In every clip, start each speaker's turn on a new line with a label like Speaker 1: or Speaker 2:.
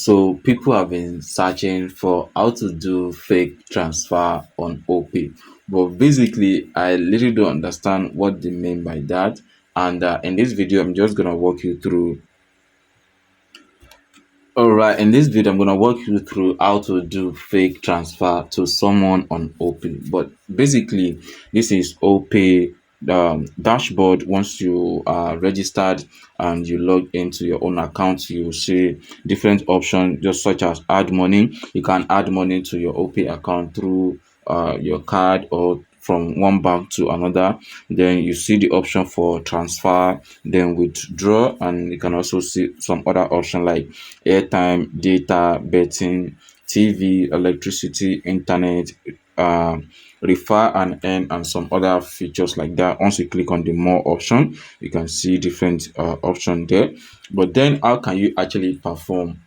Speaker 1: So people have been searching for how to do fake transfer on Opay, but basically I literally don't understand what they mean by that. And in this video, I'm just gonna walk you through. All right, in this video, I'm gonna walk you through how to do fake transfer to someone on Opay. But basically, this is Opay dashboard. Once you are registered and you log into your own account, you see different options, just such as add money. You can add money to your Opay account through your card or from one bank to another. Then you see the option for transfer, then withdraw, and you can also see some other option like airtime, data, betting, TV, electricity, internet, uh, refer and earn, and some other features like that. Once you click on the more option, you can see different option there. But then how can you actually perform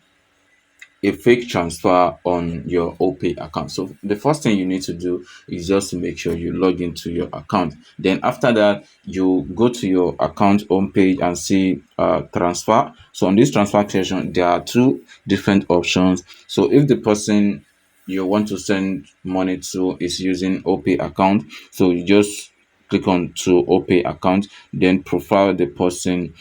Speaker 1: a fake transfer on your Opay account? So the first thing you need to do is just to make sure you log into your account. Then after that, you go to your account homepage and see transfer. So on this transfer section, there are two different options. So if the person you want to send money to is using Opay account, so you just click on to Opay account, then profile the person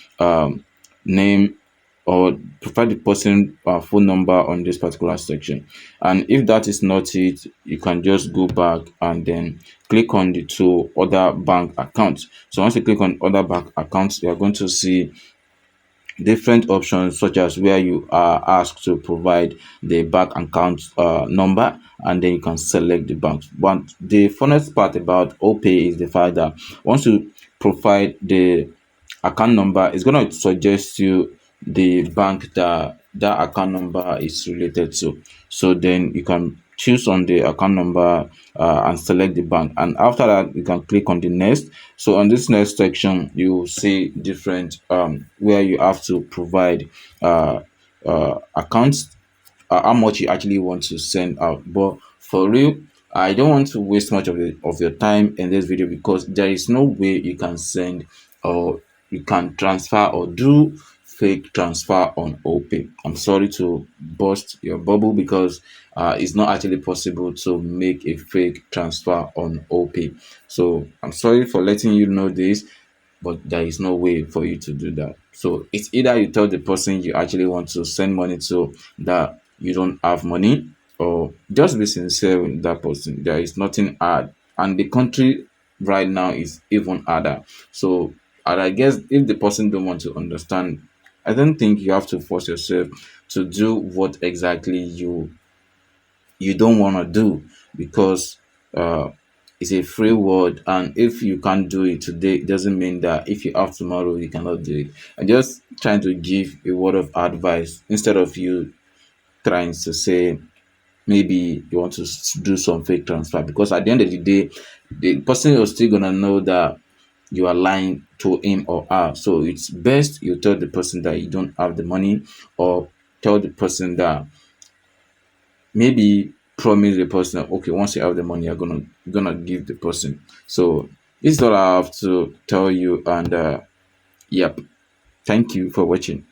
Speaker 1: name, or provide the person phone number on this particular section. And if that is not it, you can just go back and then click on the two other bank accounts. So once you click on other bank accounts, you are going to see different options, such as where you are asked to provide the bank account number, and then you can select the bank. But the funnest part about Opay is the fact that once you provide the account number, it's going to suggest you the bank that that account number is related to. So then you can choose on the account number and select the bank, and after that you can click on the next. So on this next section, you will see different where you have to provide accounts, how much you actually want to send out. But for real, I don't want to waste much of your time in this video, because there is no way you can send or you can transfer or do fake transfer on Opay. I'm sorry to burst your bubble, because it's not actually possible to make a fake transfer on Opay. So I'm sorry for letting you know this, but there is no way for you to do that. So it's either you tell the person you actually want to send money to that you don't have money, or just be sincere with that person. There is nothing hard, and the country right now is even harder. So, and I guess if the person don't want to understand, I don't think you have to force yourself to do what exactly you don't want to do, because uh it's a free word, and if you can't do it today, it doesn't mean that if you have tomorrow you cannot do it. I'm just trying to give a word of advice, instead of you trying to say maybe you want to do some fake transfer, because at the end of the day, the person is still gonna know that you are lying to him or her. So it's best you tell the person that you don't have the money, or tell the person that maybe promise the person that, okay, once you have the money, you're gonna give the person. So this is all I have to tell you, and yep, thank you for watching.